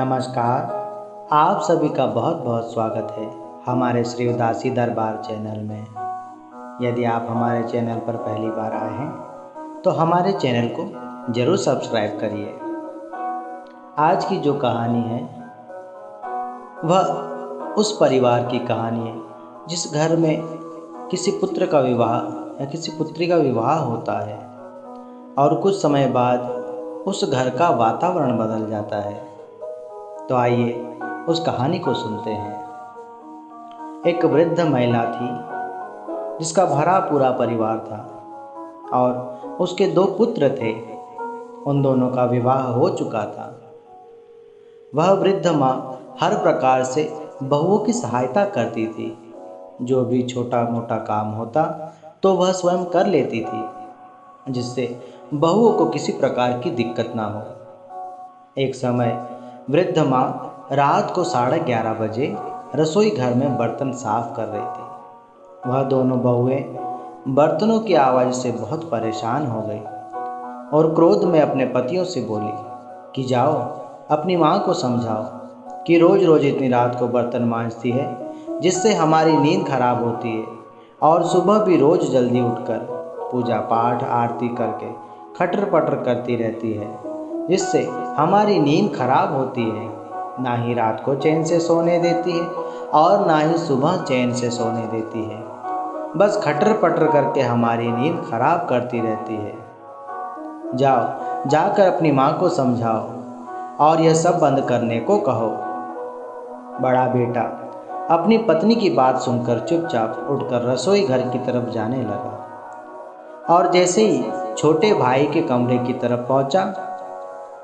नमस्कार। आप सभी का बहुत बहुत स्वागत है हमारे श्री उदासी दरबार चैनल में। यदि आप हमारे चैनल पर पहली बार आए हैं तो हमारे चैनल को ज़रूर सब्सक्राइब करिए। आज की जो कहानी है वह उस परिवार की कहानी है जिस घर में किसी पुत्र का विवाह या किसी पुत्री का विवाह होता है और कुछ समय बाद उस घर का वातावरण बदल जाता है। तो आइए उस कहानी को सुनते हैं। एक वृद्ध महिला थी जिसका भरा पूरा परिवार था और उसके 2 पुत्र थे। उन दोनों का विवाह हो चुका था। वह वृद्ध माँ हर प्रकार से बहुओं की सहायता करती थी। जो भी छोटा मोटा काम होता तो वह स्वयं कर लेती थी, जिससे बहुओं को किसी प्रकार की दिक्कत ना हो। एक समय वृद्ध माँ रात को 11:30 बजे रसोई घर में बर्तन साफ कर रही थी। वह दोनों बहुएं बर्तनों की आवाज़ से बहुत परेशान हो गई और क्रोध में अपने पतियों से बोली कि जाओ अपनी माँ को समझाओ कि रोज़ रोज़ इतनी रात को बर्तन मांजती है, जिससे हमारी नींद खराब होती है और सुबह भी रोज़ जल्दी उठकर पूजा पाठ आरती करके खटर पटर करती रहती है, जिससे हमारी नींद खराब होती है। ना ही रात को चैन से सोने देती है और ना ही सुबह चैन से सोने देती है। बस खटर पटर करके हमारी नींद खराब करती रहती है। जाओ जाकर अपनी माँ को समझाओ और यह सब बंद करने को कहो। बड़ा बेटा अपनी पत्नी की बात सुनकर चुपचाप उठकर रसोई घर की तरफ जाने लगा और जैसे ही छोटे भाई के कमरे की तरफ पहुंचा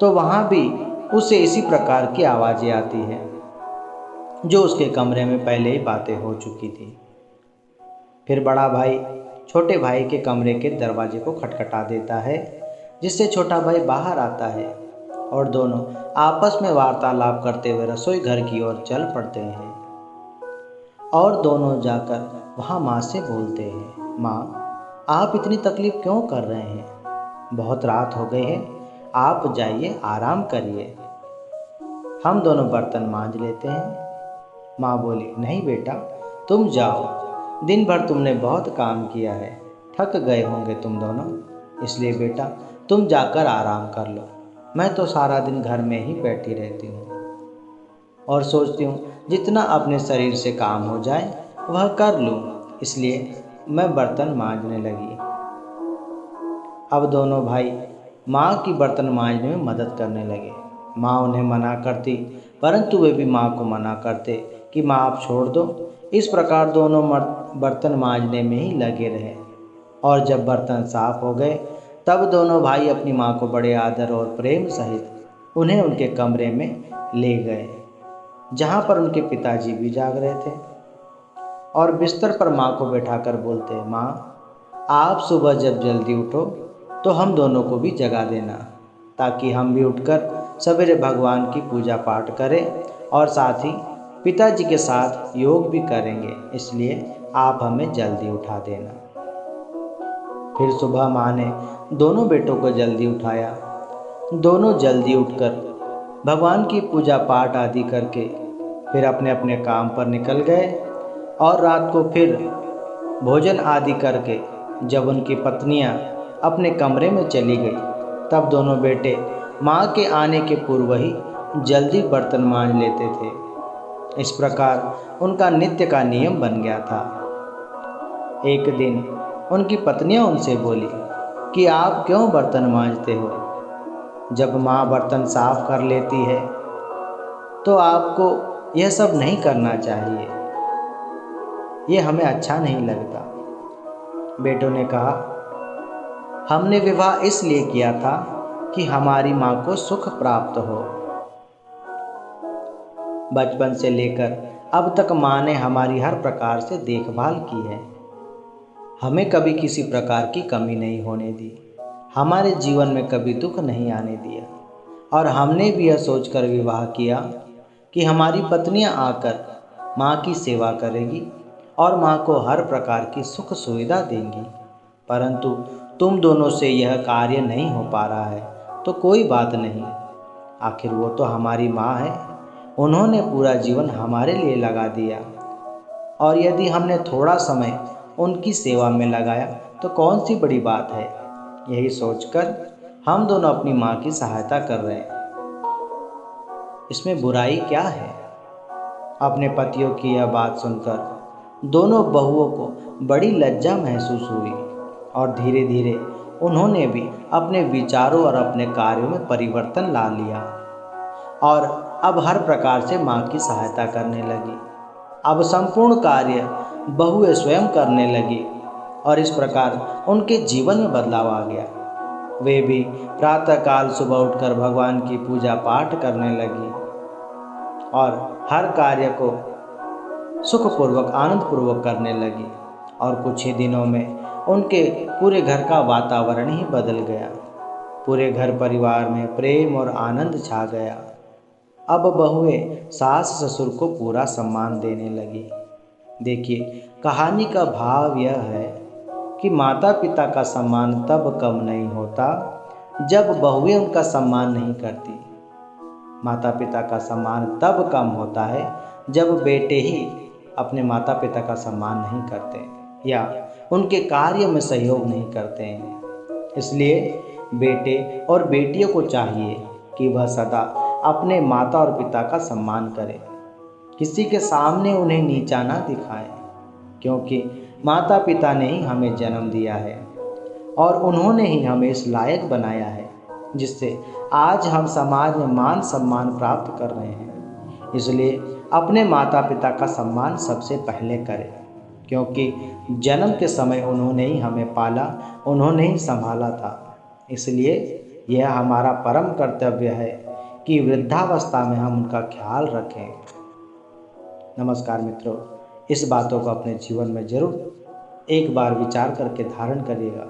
तो वहां भी उसे इसी प्रकार की आवाज़ें आती हैं जो उसके कमरे में पहले ही बातें हो चुकी थी। फिर बड़ा भाई छोटे भाई के कमरे के दरवाजे को खटखटा देता है, जिससे छोटा भाई बाहर आता है और दोनों आपस में वार्तालाप करते हुए रसोई घर की ओर चल पड़ते हैं और दोनों जाकर वहाँ माँ से बोलते हैं, माँ आप इतनी तकलीफ़ क्यों कर रहे हैं? बहुत रात हो गई है, आप जाइए आराम करिए, हम दोनों बर्तन मांज लेते हैं। माँ बोली, नहीं बेटा तुम जाओ, दिन भर तुमने बहुत काम किया है, थक गए होंगे तुम दोनों, इसलिए बेटा तुम जाकर आराम कर लो। मैं तो सारा दिन घर में ही बैठी रहती हूँ और सोचती हूँ जितना अपने शरीर से काम हो जाए वह कर लूँ, इसलिए मैं बर्तन मांजने लगी। अब दोनों भाई माँ की बर्तन मांजने में मदद करने लगे। माँ उन्हें मना करती, परंतु वे भी माँ को मना करते कि माँ आप छोड़ दो। इस प्रकार दोनों बर्तन मांजने में ही लगे रहे और जब बर्तन साफ हो गए तब दोनों भाई अपनी माँ को बड़े आदर और प्रेम सहित उन्हें उनके कमरे में ले गए, जहाँ पर उनके पिताजी भी जाग रहे थे और बिस्तर पर माँ को बैठाकर बोलते, माँ आप सुबह जब जल्दी उठो तो हम दोनों को भी जगा देना, ताकि हम भी उठकर सवेरे भगवान की पूजा पाठ करें और साथ ही पिताजी के साथ योग भी करेंगे, इसलिए आप हमें जल्दी उठा देना। फिर सुबह माँ ने दोनों बेटों को जल्दी उठाया। दोनों जल्दी उठकर भगवान की पूजा पाठ आदि करके फिर अपने अपने काम पर निकल गए और रात को फिर भोजन आदि करके जब उनकी पत्नियां अपने कमरे में चली गई तब दोनों बेटे माँ के आने के पूर्व ही जल्दी बर्तन मांज लेते थे। इस प्रकार उनका नित्य का नियम बन गया था। एक दिन उनकी पत्नियां उनसे बोली कि आप क्यों बर्तन मांजते हो? जब माँ बर्तन साफ कर लेती है तो आपको यह सब नहीं करना चाहिए, ये हमें अच्छा नहीं लगता। बेटों ने कहा, हमने विवाह इसलिए किया था कि हमारी माँ को सुख प्राप्त हो। बचपन से लेकर अब तक माँ ने हमारी हर प्रकार से देखभाल की है, हमें कभी किसी प्रकार की कमी नहीं होने दी, हमारे जीवन में कभी दुख नहीं आने दिया और हमने भी यह सोचकर विवाह किया कि हमारी पत्नियां आकर माँ की सेवा करेगी और माँ को हर प्रकार की सुख सुविधा देंगी। परंतु तुम दोनों से यह कार्य नहीं हो पा रहा है तो कोई बात नहीं, आखिर वो तो हमारी माँ है, उन्होंने पूरा जीवन हमारे लिए लगा दिया, और यदि हमने थोड़ा समय उनकी सेवा में लगाया तो कौन सी बड़ी बात है। यही सोचकर हम दोनों अपनी माँ की सहायता कर रहे हैं। इसमें बुराई क्या है। अपने पतियों की यह बात सुनकर दोनों बहुओं को बड़ी लज्जा महसूस हुई, और धीरे धीरे उन्होंने भी अपने विचारों और अपने कार्यों में परिवर्तन ला लिया, और अब हर प्रकार से माँ की सहायता करने लगी। अब संपूर्ण कार्य बहुएं स्वयं करने लगी, और इस प्रकार उनके जीवन में बदलाव आ गया। वे भी प्रातःकाल सुबह उठकर भगवान की पूजा पाठ करने लगी, और हर कार्य को सुखपूर्वक आनंदपूर्वक करने लगी। और कुछ ही दिनों में उनके पूरे घर का वातावरण ही बदल गया। पूरे घर परिवार में प्रेम और आनंद छा गया। अब बहुएं सास ससुर को पूरा सम्मान देने लगी। देखिए, कहानी का भाव यह है कि माता पिता का सम्मान तब कम नहीं होता जब बहुएं उनका सम्मान नहीं करती। माता पिता का सम्मान तब कम होता है जब बेटे ही अपने माता पिता का सम्मान नहीं करते या उनके कार्य में सहयोग नहीं करते हैं। इसलिए बेटे और बेटियों को चाहिए कि वह सदा अपने माता और पिता का सम्मान करें, किसी के सामने उन्हें नीचा ना दिखाएं, क्योंकि माता पिता ने ही हमें जन्म दिया है और उन्होंने ही हमें इस लायक बनाया है जिससे आज हम समाज में मान सम्मान प्राप्त कर रहे हैं। इसलिए अपने माता पिता का सम्मान सबसे पहले करें, क्योंकि जन्म के समय उन्होंने ही हमें पाला, उन्होंने ही संभाला था। इसलिए यह हमारा परम कर्तव्य है कि वृद्धावस्था में हम उनका ख्याल रखें। नमस्कार मित्रों, इस बातों को अपने जीवन में जरूर एक बार विचार करके धारण करिएगा।